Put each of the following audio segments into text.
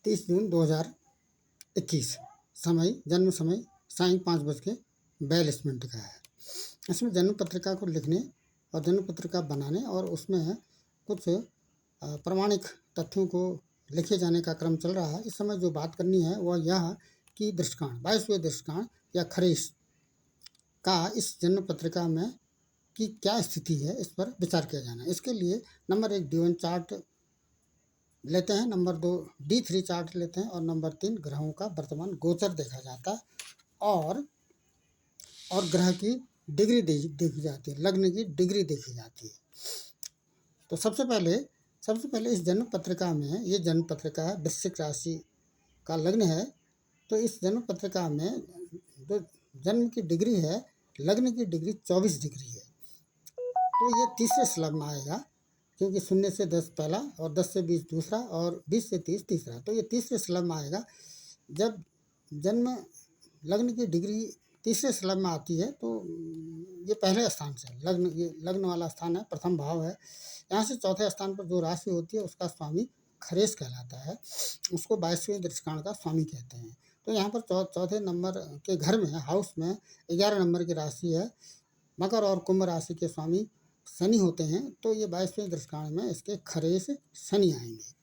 30 जून 2021। समय, जन्म समय सायं 5:42 का है। इसमें जन्म पत्रिका को लिखने और जन्म पत्रिका बनाने और उसमें कुछ प्रमाणिक तथ्यों को लिखे जाने का क्रम चल रहा है। इस समय जो बात करनी है वह यह कि दृष्टिकांड 22वें दृष्टिकांड या खरीस का इस जन्म पत्रिका में की क्या स्थिति है, इस पर विचार किया जाना है। इसके लिए नंबर 1 D1 चार्ट लेते हैं, नंबर 2 D3 चार्ट लेते हैं और नंबर 3 ग्रहों का वर्तमान गोचर देखा जाता है और ग्रह की डिग्री देखी जाती है, लग्न की डिग्री देखी जाती है। तो सबसे पहले इस जन्म पत्रिका में, ये जन्म पत्रिका है वृश्चिक राशि का लग्न है, तो इस जन्म पत्रिका में जो जन्म की डिग्री है, लग्न की डिग्री 24 डिग्री है। तो ये तीसरे स्लैब में आएगा, क्योंकि 0 से 10 पहला और 10 से 20 दूसरा और 20 से 30 तीसरा। तो ये तीसरे स्लैब में आएगा। जब जन्म लग्न की डिग्री तीसरे स्लैब में आती है तो ये पहले स्थान से लग्न, ये लग्न वाला स्थान है, प्रथम भाव है। यहाँ से चौथे स्थान पर जो राशि होती है उसका स्वामी खरेस कहलाता है, उसको 22वें दृष्टिकांड का स्वामी कहते हैं। तो यहाँ पर चौथे नंबर के घर में, हाउस में 11 नंबर की राशि है, मकर और कुंभ राशि के स्वामी शनि होते हैं। तो ये 22वें दृष्टिकांड में इसके खरेस शनि आएंगे।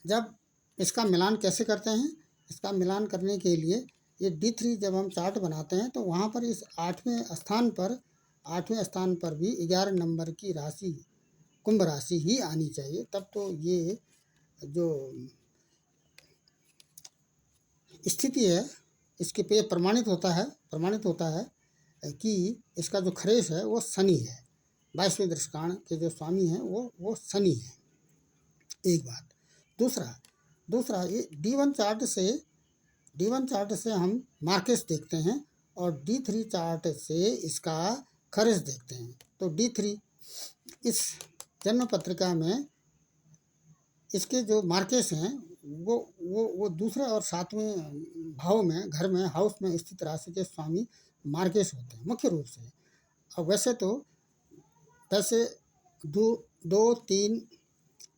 जब इसका मिलान कैसे करते हैं, इसका मिलान करने के लिए ये D3 जब हम चार्ट बनाते हैं तो वहाँ पर इस 8वें स्थान पर भी 11 नंबर की राशि कुंभ राशि ही आनी चाहिए, तब तो ये जो स्थिति है इसके पे प्रमाणित होता है कि इसका जो खरेस है वो शनि है। 22वें दृष्टिकांड के जो स्वामी हैं वो शनि है। एक बात। दूसरा ये D1 चार्ट से हम मार्केस देखते हैं और D3 चार्ट से इसका खरेस देखते हैं। तो D3 इस जन्म पत्रिका में इसके जो मार्केस हैं वो दूसरे और 7वें भाव में, घर में, हाउस में स्थित राशि के स्वामी मार्केस होते हैं मुख्य रूप से। अब वैसे 2, 3,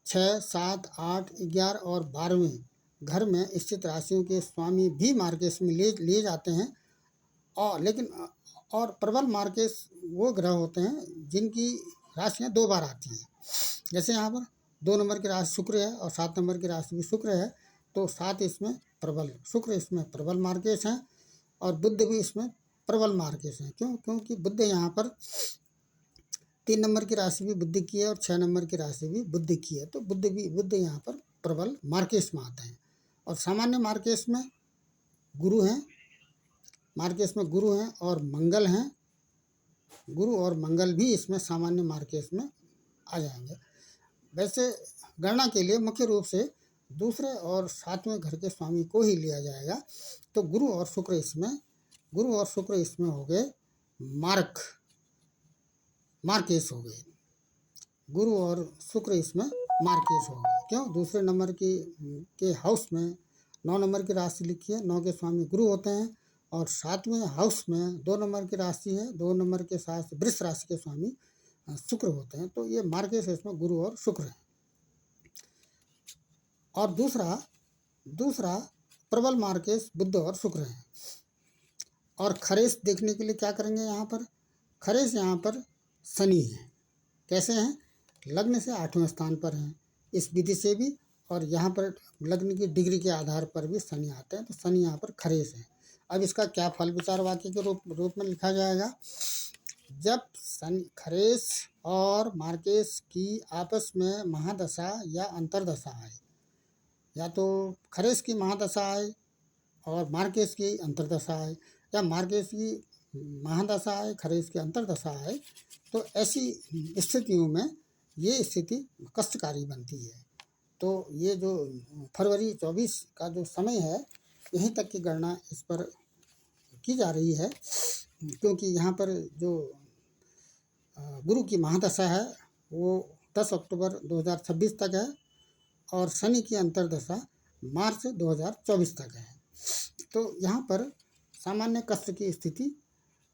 6, 7, 8, 11 और 12वें घर में स्थित राशियों के स्वामी भी मार्केस में लिए जाते हैं। और प्रबल मार्केस वो ग्रह होते हैं जिनकी राशियाँ 2 बार आती हैं। जैसे यहाँ पर 2 नंबर की राशि शुक्र है और 7 नंबर की राशि भी शुक्र है, तो 7 इसमें प्रबल, शुक्र इसमें प्रबल मार्केस हैं और बुध भी इसमें प्रबल मार्केस हैं। क्योंकि बुध यहाँ पर 3 नंबर की राशि भी बुध की है और 6 नंबर की राशि भी बुध की है, तो बुध यहाँ पर प्रबल मार्केस में आते हैं। और सामान्य मार्केस में गुरु हैं, और मंगल हैं। गुरु और मंगल भी इसमें सामान्य मार्केस में आ जाएंगे। वैसे गणना के लिए मुख्य रूप से दूसरे और 7वें घर के स्वामी को ही लिया जाएगा। तो गुरु और शुक्र इसमें हो गए मार्केस हो गए। गुरु और शुक्र इसमें मार्केस हो गए। क्यों? दूसरे नंबर के हाउस में 9 नंबर की राशि लिखी है, 9 के स्वामी गुरु होते हैं और 7वें हाउस में 2 नंबर की राशि है, 2 नंबर के साथ वृष राशि के स्वामी शुक्र होते हैं। तो ये मार्केस इसमें गुरु और शुक्र है। और दूसरा प्रबल मार्केस बुध और शुक्र है। और खरेस देखने के लिए क्या करेंगे, यहाँ पर खरेस यहाँ पर शनि है। कैसे हैं? लग्न से 8वें स्थान पर हैं इस विधि से भी, और यहाँ पर लग्न की डिग्री के आधार पर भी शनि आते हैं, तो शनि यहाँ पर खरेस है। अब इसका क्या फल विचार वाक्य के रूप में लिखा जाएगा। जब शनि खरेस और मार्केस की आपस में महादशा या अंतरदशा आए, या तो खरेस की महादशा आए और मार्केस की अंतरदशा आए, या मार्केस की महादशा आए, खरेस की अंतरदशा आए, तो ऐसी स्थितियों में ये स्थिति कष्टकारी बनती है। तो ये जो फरवरी 24 का जो समय है, यहीं तक की गणना इस पर की जा रही है, क्योंकि यहाँ पर जो गुरु की महादशा है वो 10 अक्टूबर 2026 तक है और शनि की अंतरदशा मार्च 2024 तक है। तो यहाँ पर सामान्य कष्ट की स्थिति,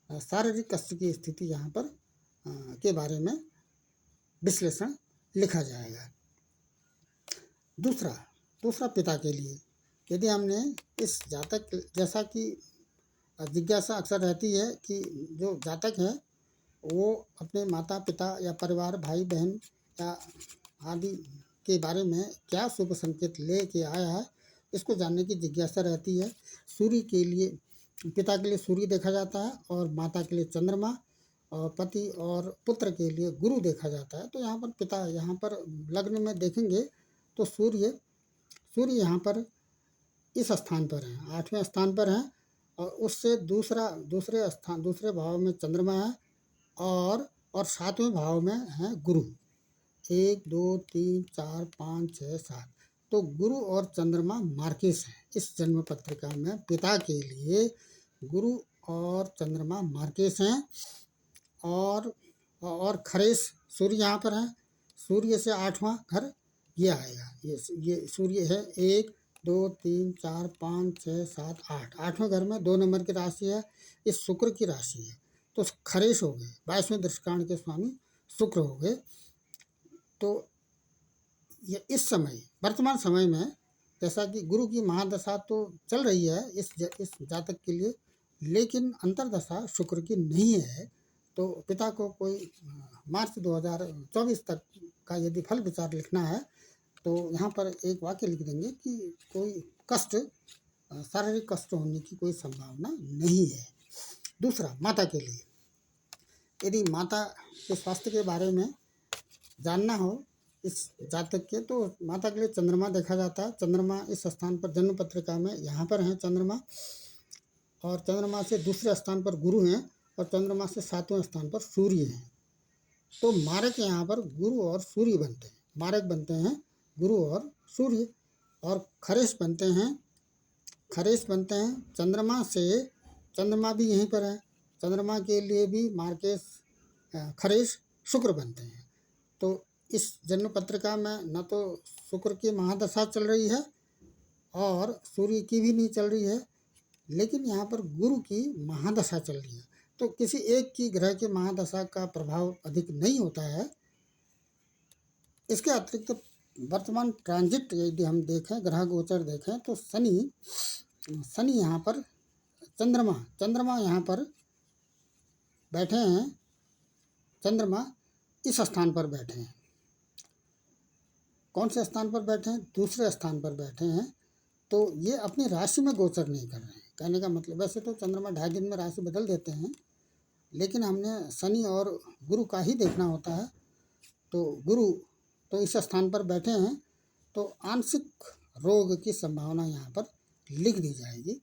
शारीरिक कष्ट की स्थिति यहाँ पर के बारे में विश्लेषण लिखा जाएगा। दूसरा पिता के लिए, यदि हमने इस जातक, जैसा कि जिज्ञासा अक्सर रहती है कि जो जातक है वो अपने माता पिता या परिवार भाई बहन या आदि के बारे में क्या शुभ संकेत ले के आया है, इसको जानने की जिज्ञासा रहती है। सूर्य के लिए, पिता के लिए सूर्य देखा जाता है और माता के लिए चंद्रमा, और पति और पुत्र के लिए गुरु देखा जाता है। तो यहाँ पर पिता, यहाँ पर लग्न में देखेंगे तो सूर्य यहाँ पर इस स्थान पर है, 8वें स्थान पर है, और उससे दूसरे भाव में चंद्रमा है, और 7वें भाव में है गुरु। 1 2 3 4 5 6 7, तो गुरु और चंद्रमा मार्केस है इस जन्म पत्रिका में। पिता के लिए गुरु और चंद्रमा मार्केस हैं, और खरेश सूर्य यहाँ पर है। सूर्य से 8वां घर ये आएगा, ये सूर्य है। 1 2 3 4 5 6 7 8, 8वें घर में 2 नंबर की राशि है, ये शुक्र की राशि है। तो खरेश हो गए, 22वें दृष्टिकांड के स्वामी शुक्र हो गए। तो ये इस समय, वर्तमान समय में, जैसा कि गुरु की महादशा तो चल रही है इस जातक के लिए, लेकिन अंतर्दशा शुक्र की नहीं है। तो पिता को कोई मार्च 2024 तक का यदि फल विचार लिखना है तो यहाँ पर एक वाक्य लिख देंगे कि कोई कष्ट, शारीरिक कष्ट होने की कोई संभावना नहीं है। दूसरा, माता के लिए, यदि माता के स्वास्थ्य के बारे में जानना हो इस जातक के, तो माता के लिए चंद्रमा देखा जाता है। चंद्रमा इस स्थान पर जन्म पत्रिका में यहाँ पर है चंद्रमा, और चंद्रमा से दूसरे स्थान पर गुरु हैं, और चंद्रमा से 7वें स्थान पर सूर्य हैं। तो मारक यहाँ पर गुरु और सूर्य बनते हैं, मारक बनते हैं गुरु और सूर्य। और खरेश बनते हैं चंद्रमा से, चंद्रमा भी यहीं पर है, चंद्रमा के लिए भी मार्केश खरेश शुक्र बनते हैं। तो इस जन्म पत्रिका में न तो शुक्र की महादशा चल रही है और सूर्य की भी नहीं चल रही है, लेकिन यहाँ पर गुरु की महादशा चल रही है। तो किसी एक की ग्रह की महादशा का प्रभाव अधिक नहीं होता है। इसके अतिरिक्त वर्तमान ट्रांजिट यदि हम देखें, ग्रह गोचर देखें, तो शनि यहाँ पर, चंद्रमा यहाँ पर बैठे हैं, चंद्रमा इस स्थान पर बैठे हैं। कौन से स्थान पर बैठे हैं? दूसरे स्थान पर बैठे हैं। तो ये अपनी राशि में गोचर नहीं कर रहे हैं। कहने का मतलब, वैसे तो चंद्रमा 2.5 दिन में राशि बदल देते हैं, लेकिन हमने शनि और गुरु का ही देखना होता है। तो गुरु तो इस स्थान पर बैठे हैं, तो आंशिक रोग की संभावना यहाँ पर लिख दी जाएगी।